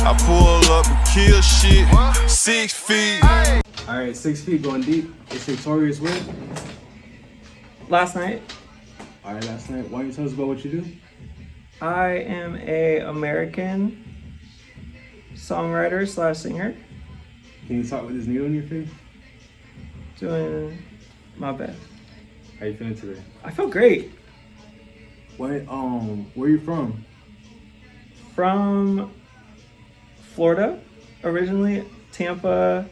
I pull up and kill shit. 6 feet. Alright, 6 feet going deep. It's Nick Torius with. Last night. Alright, last night. Why don't you tell us about what you do? I am a American songwriter / singer. Can you talk with this needle in your face? Doing my best. How you feeling today? I feel great. Where are you from? From Florida, originally, Tampa,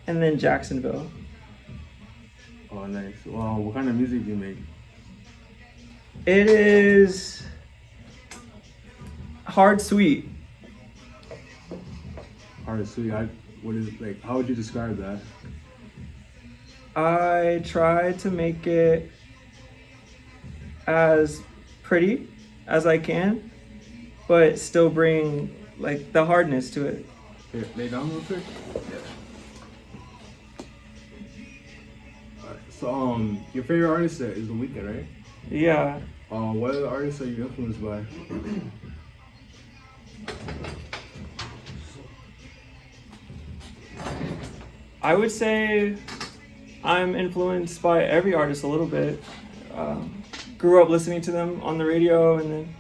and then Jacksonville. Oh, nice. Well, what kind of music do you make? It is hard sweet. Hard sweet. What is it like? How would you describe that? I try to make it as pretty as I can, but still bring like the hardness to it. Here, lay down real quick. Yeah. Alright, so your favorite artist is The Weeknd, right? Yeah. What other artists are you influenced by? I would say I'm influenced by every artist a little bit. Grew up listening to them on the radio, and then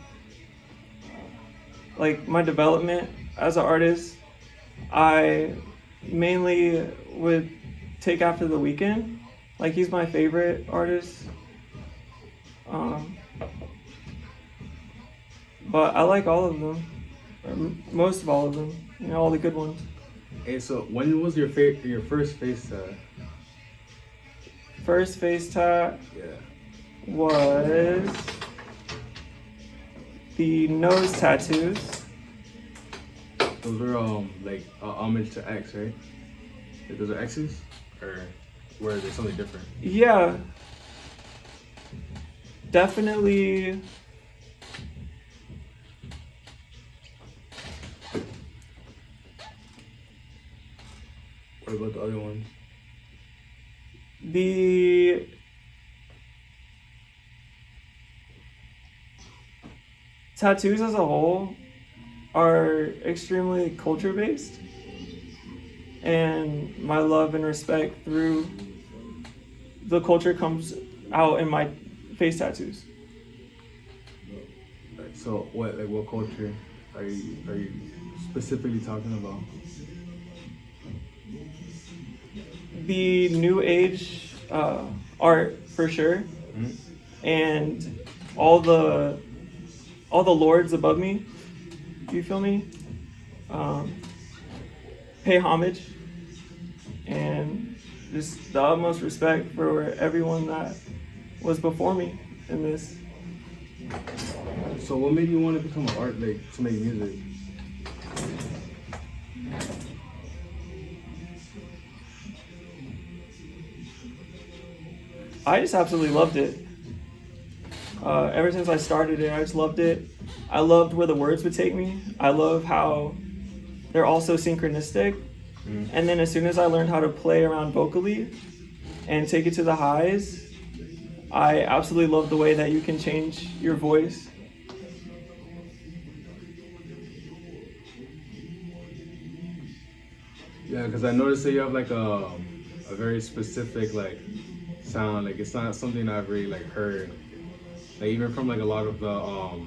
like my development as an artist, I mainly would take after The Weeknd. Like, he's my favorite artist. But I like all of them, or most of all of them. You know, all the good ones. Hey, so when was your first face tat? First face tat Yeah. was the nose tattoos. Those were like homage to X, right? Like, those are X's, or were they something different? Yeah, definitely. What about the other ones? The tattoos as a whole are extremely culture based, and my love and respect through the culture comes out in my face tattoos. So what culture are you specifically talking about? The new age art for sure, and all the lords above me. You feel me? Pay homage and just the utmost respect for everyone that was before me in this. So what made you want to become an artist, like to make music? I just absolutely loved it. Ever since I started it, I just loved it. I loved where the words would take me. I love how they're also synchronistic. And then as soon as I learned how to play around vocally and take it to the highs, I absolutely love the way that you can change your voice. Yeah, because I noticed that you have like a very specific like sound. Like, it's not something I've really like heard. Like, even from like a lot of the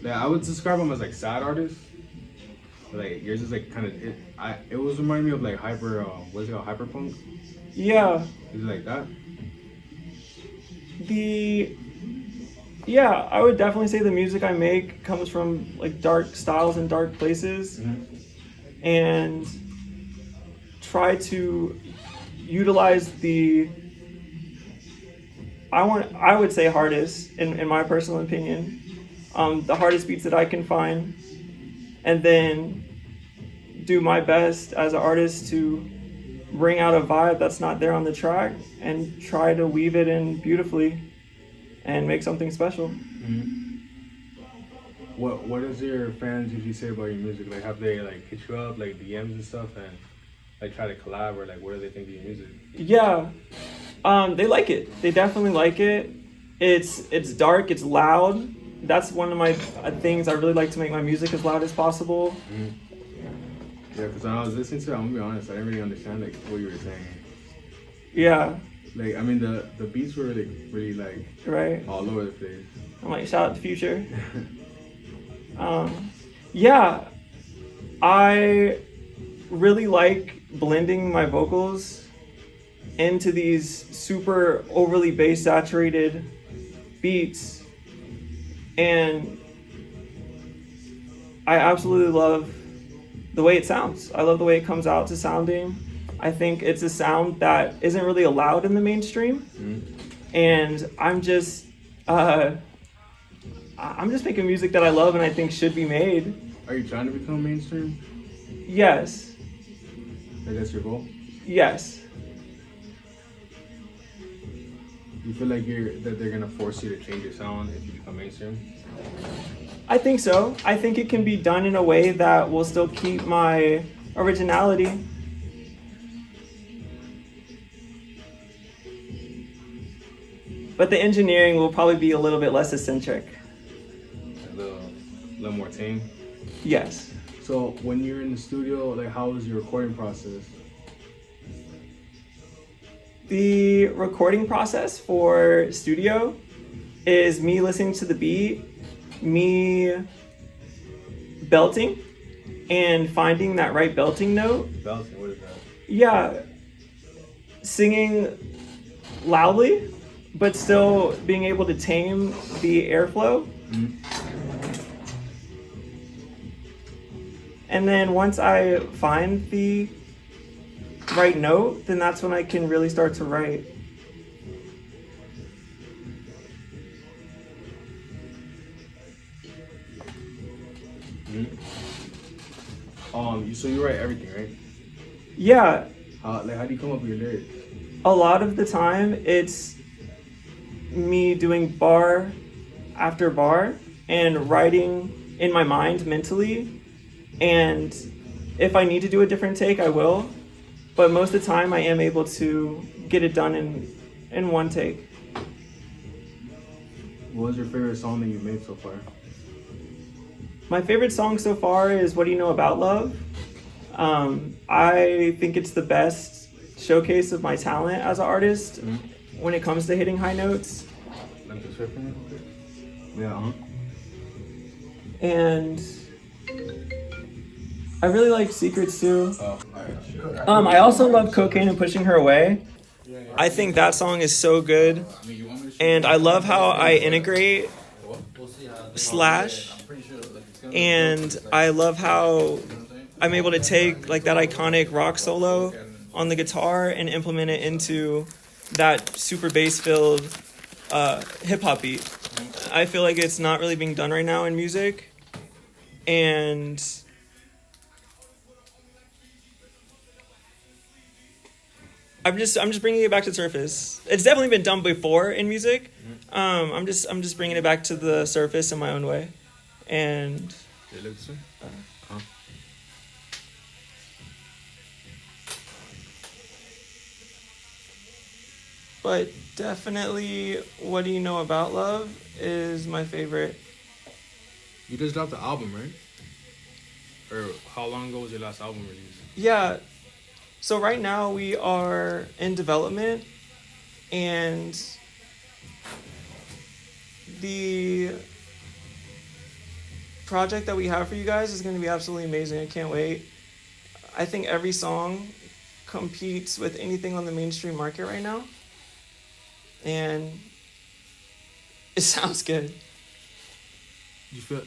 yeah, I would describe them as like sad artists. Like, yours is like kind of it was reminding me of like what's it called, hyperpunk? Yeah. Is it like that? Yeah, I would definitely say the music I make comes from like dark styles and dark places, and try to utilize I would say hardest, in my personal opinion, the hardest beats that I can find, and then do my best as an artist to bring out a vibe that's not there on the track and try to weave it in beautifully and make something special. What does your fans usually say about your music? Like, have they like hit you up, like DMs and stuff, and like try to collab, or like what do they think of your music? Yeah, they like it. They definitely like it. It's dark, it's loud, that's one of my things. I really like to make my music as loud as possible. Yeah, because when I was listening to it, I'm gonna be honest, I didn't really understand like what you were saying. Yeah. Like, I mean, the beats were like really like Right. all over the place. I'm like, shout out to Future. Yeah, I really like blending my vocals into these super overly bass saturated beats, and I absolutely love the way it sounds. I love the way it comes out to sounding. I think it's a sound that isn't really allowed in the mainstream, and I'm just making music that I love and I think should be made. Are you trying to become mainstream? Yes. Like, that's your goal? Yes. You feel like they're gonna force you to change your sound if you become mainstream? I think so. I think it can be done in a way that will still keep my originality. But the engineering will probably be a little bit less eccentric. A little more tame? Yes. So when you're in the studio, like, how was your recording process? The recording process for studio is me listening to the beat, me belting, and finding that right belting note. Belting, what is that? Yeah, singing loudly, but still being able to tame the airflow. And then once I find the right note, then that's when I can really start to write. So you write everything, right? Yeah, How do you come up with your lyrics? a lot of the time it's me doing bar after bar and writing in my mind mentally, and if I need to do a different take, I will, but most of the time I am able to get it done in one take. What was your favorite song that you've made so far? My favorite song so far is What Do You Know About Love? I think it's the best showcase of my talent as an artist when it comes to hitting high notes. Like the surf from it? Yeah, And I really like Secrets too. Oh, alright. I also love Cocaine and Pushing Her Away. I think that song is so good. And I love how I integrate Slash. And I love how I'm able to take like that iconic rock solo on the guitar and implement it into that super bass filled hip hop beat. I feel like it's not really being done right now in music. And I'm just bringing it back to the surface. It's definitely been done before in music. I'm just bringing it back to the surface in my own way. And but definitely What Do You Know About Love is my favorite. You just dropped the album, right? Or how long ago was your last album release? Yeah. So right now we are in development, and the project that we have for you guys is going to be absolutely amazing. I can't wait. I think every song competes with anything on the mainstream market right now, and it sounds good. You feel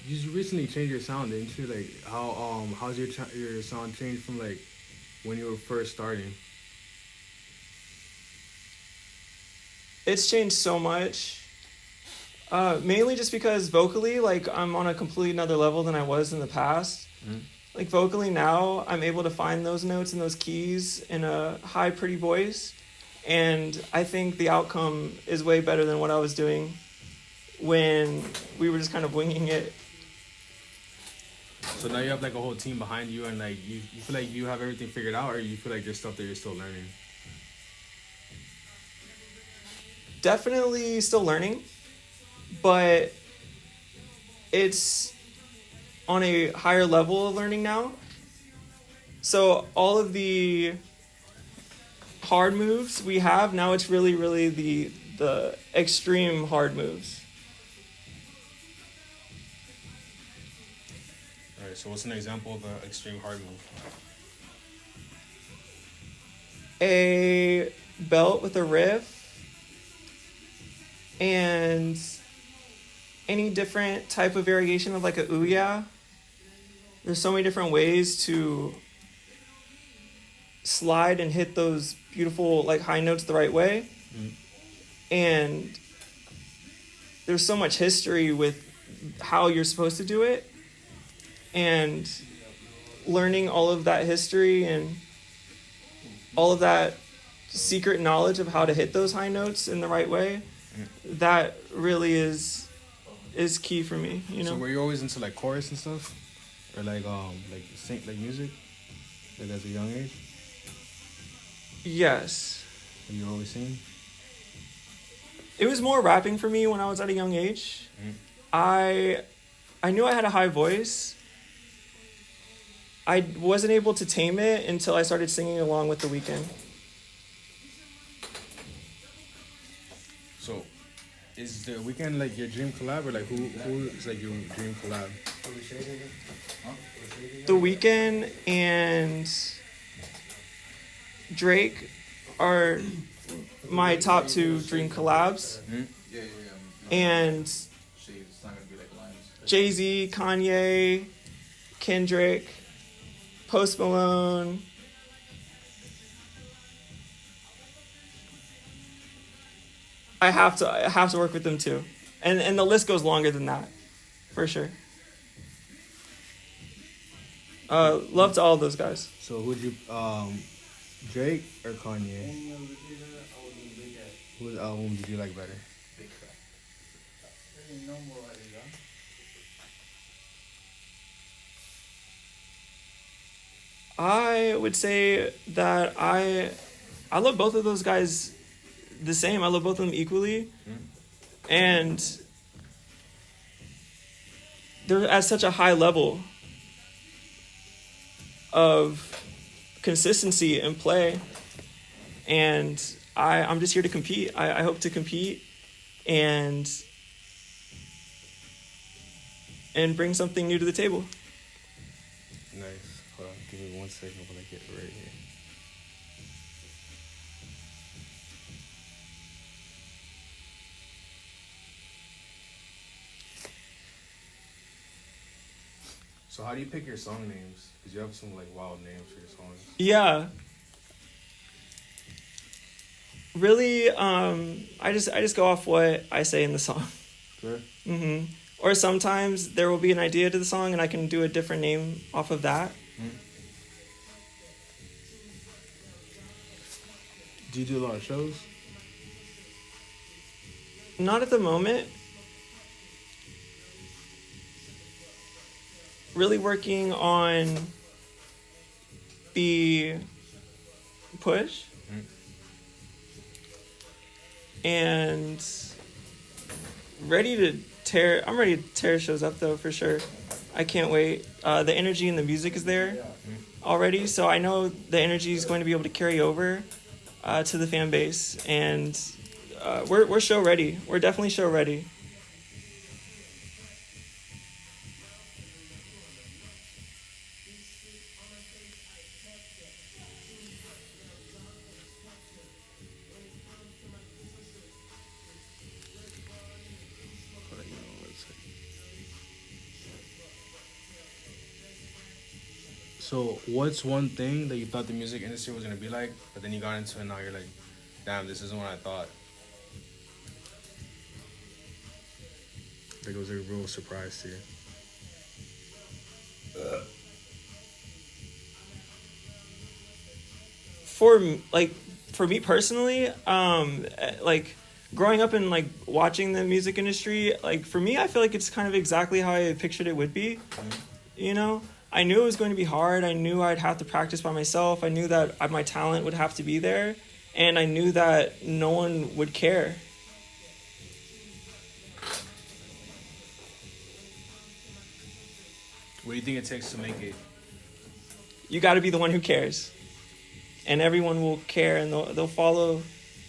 you recently changed your sound, didn't you? Like how's your sound changed from like when you were first starting? It's changed so much. Mainly just because vocally, like, I'm on a completely another level than I was in the past. Like, vocally now, I'm able to find those notes and those keys in a high, pretty voice. And I think the outcome is way better than what I was doing when we were just kind of winging it. So now you have like a whole team behind you, and like you feel like you have everything figured out, or you feel like there's stuff that you're still learning? Definitely still learning. but it's on a higher level of learning now. So all of the hard moves we have now, it's really the extreme hard moves. All right. So what's an example of an extreme hard move? A belt with a riff and any different type of variation of like a ooh yeah. There's so many different ways to slide and hit those beautiful like high notes the right way. And there's so much history with how you're supposed to do it, and learning all of that history and all of that secret knowledge of how to hit those high notes in the right way, that really is key for me, you know. So were you always into like chorus and stuff, or like sing like music, like as a young age? Yes. Were you always singing? It was more rapping for me when I was at a young age. I knew I had a high voice. I wasn't able to tame it until I started singing along with The Weeknd. So, is The Weeknd like your dream collab, or like who is like your dream collab? The Weeknd and Drake are my top 2 dream collabs. And Jay-Z, Kanye, Kendrick, Post Malone. I have to work with them too. And the list goes longer than that, for sure. Love to all of those guys. So who'd you Drake or Kanye? Whose album did you like better? I would say that I love both of those guys the same. I love both of them equally. And they're at such a high level of consistency and play. And I'm just here to compete. I hope to compete and bring something new to the table. Nice. Hold on, give me 1 second while I get it right here. So how do you pick your song names? Because you have some like wild names for your songs. Yeah. Really, I just go off what I say in the song. Sure. Or sometimes there will be an idea to the song and I can do a different name off of that. Do you do a lot of shows? Not at the moment. Really working on the push. And I'm ready to tear shows up though, for sure. I can't wait. The energy and the music is there already, so I know the energy is going to be able to carry over to the fan base, and we're show ready. We're definitely show ready. So what's one thing that you thought the music industry was going to be like, but then you got into it and now you're like, damn, this isn't what I thought? Like it was a real surprise to you. For me personally, like growing up and like watching the music industry, like for me, I feel like it's kind of exactly how I pictured it would be. You know, I knew it was going to be hard. I knew I'd have to practice by myself. I knew that my talent would have to be there, and I knew that no one would care. What do you think it takes to make it? You got to be the one who cares. And everyone will care, and they'll follow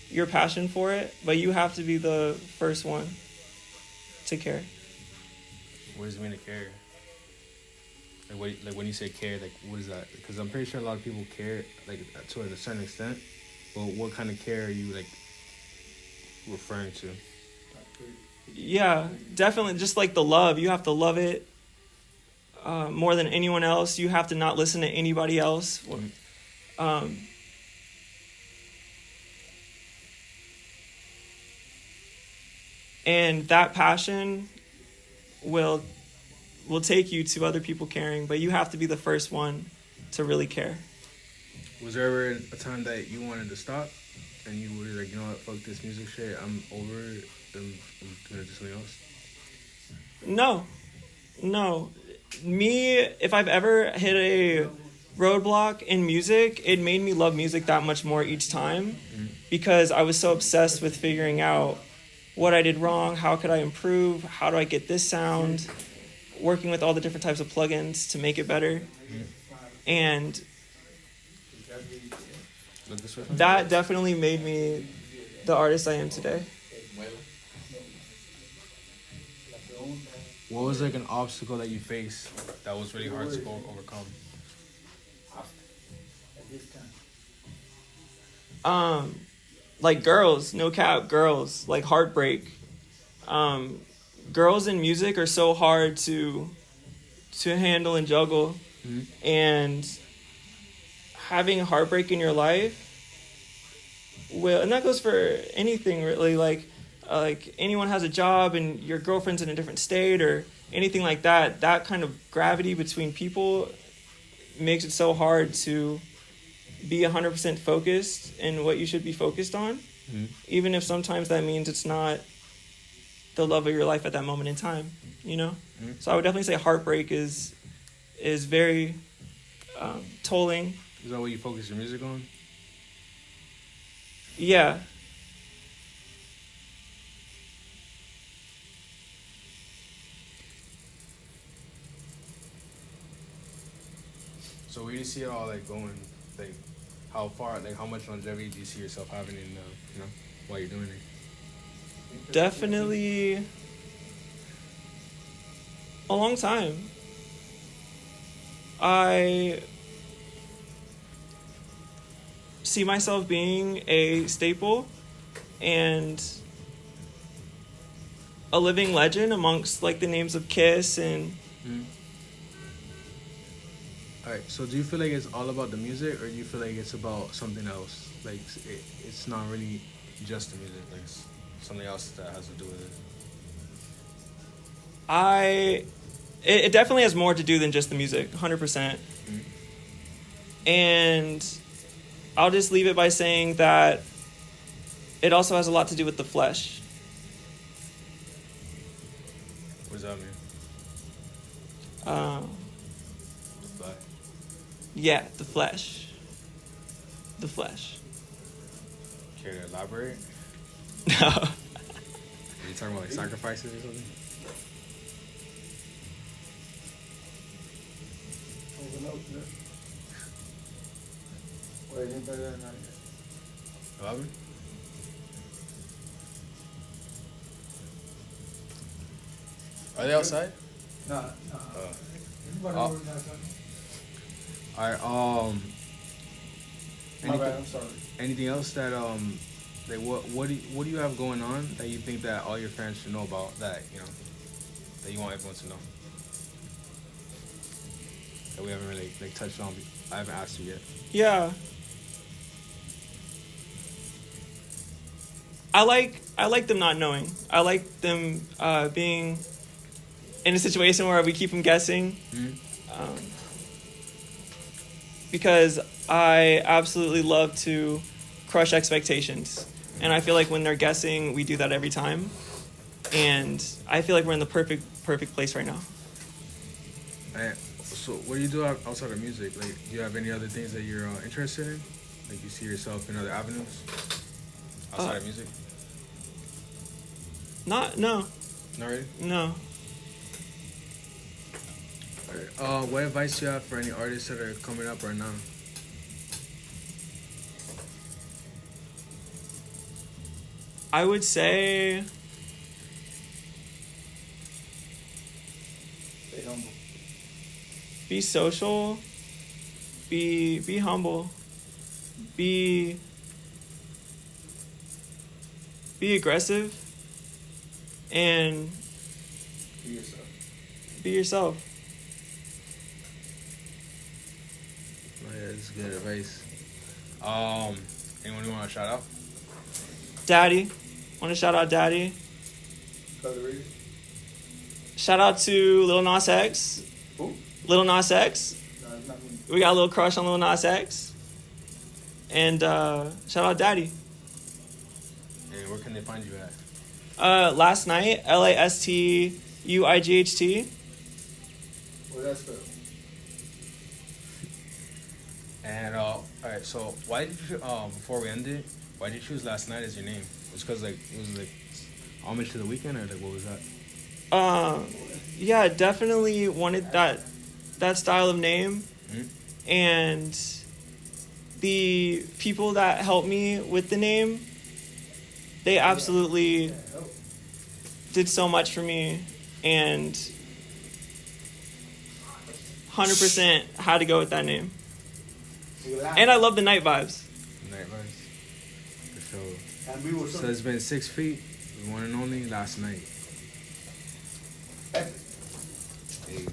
your passion for it, but you have to be the first one to care. What does it mean to care? Like when you say care, like what is that? Because I'm pretty sure a lot of people care, like to a certain extent. But what kind of care are you like referring to? Yeah, definitely. Just like the love, you have to love it more than anyone else. You have to not listen to anybody else. And that passion will take you to other people caring, but you have to be the first one to really care. Was there ever a time that you wanted to stop and you were like, you know what, fuck this music shit, I'm over it, I'm gonna do something else? No. Me, if I've ever hit a roadblock in music, it made me love music that much more each time because I was so obsessed with figuring out what I did wrong, how could I improve, how do I get this sound, working with all the different types of plugins to make it better. And that definitely made me the artist I am today. What was like an obstacle that you faced that was really hard to overcome? Like girls, no cap, girls, like heartbreak. Girls in music are so hard to handle and juggle. And having heartbreak in your life and that goes for anything really, like anyone has a job and your girlfriend's in a different state or anything like that, that kind of gravity between people makes it so hard to be 100% focused in what you should be focused on, even if sometimes that means it's not the love of your life at that moment in time, you know? So I would definitely say heartbreak is very tolling. Is that what you focus your music on? Yeah. So where do you see it all like going? Like how far? Like how much longevity do you see yourself having in while you're doing it? Definitely a long time. I see myself being a staple and a living legend amongst like the names of Kiss and Alright, so do you feel like it's all about the music or do you feel like it's about something else? Like it's not really just the music, like it's something else that has to do with it? It definitely has more to do than just the music, 100%. And I'll just leave it by saying that it also has a lot to do with the flesh. What does that mean? The flesh? Yeah, the flesh. The flesh. Care to elaborate? No. Are you talking about like sacrifices or something? Elaborate? Are they outside? No. Alright, My bad, I'm sorry. anything else that like what do you have going on that you think that all your fans should know about that that you want everyone to know that we haven't really like touched on? I haven't asked you yet. Yeah. I like them not knowing. I like them being in a situation where we keep them guessing. Because I absolutely love to crush expectations. And I feel like when they're guessing, we do that every time. And I feel like we're in the perfect place right now. And so what do you do outside of music? Like, do you have any other things that you're interested in? Like, you see yourself in other avenues outside of music? No. Not really? No. What advice do you have for any artists that are coming up right now? I would say Stay humble. be social, be humble, be aggressive, and Be yourself. be yourself. Oh, yeah, that's good advice. Anyone you want to shout out? Daddy, want to shout out Daddy. Color read. Shout out to Lil Nas X. Who? Lil Nas X. No, it's not me. We got a little crush on Lil Nas X. And shout out Daddy. And where can they find you at? Last night, Lastuight. What that's for? And all right, so why did you before we end it, why did you choose Last Night as your name? It's because like it was like homage to the weekend, or like what was that? Yeah, definitely wanted that style of name. Mhm. And the people that helped me with the name, they absolutely did so much for me, and 100% had to go with that name. And I love the night vibes. Night Vibes. For sure. And we were So it's been 6 feet, the one and only Last Night. Epic. Hey.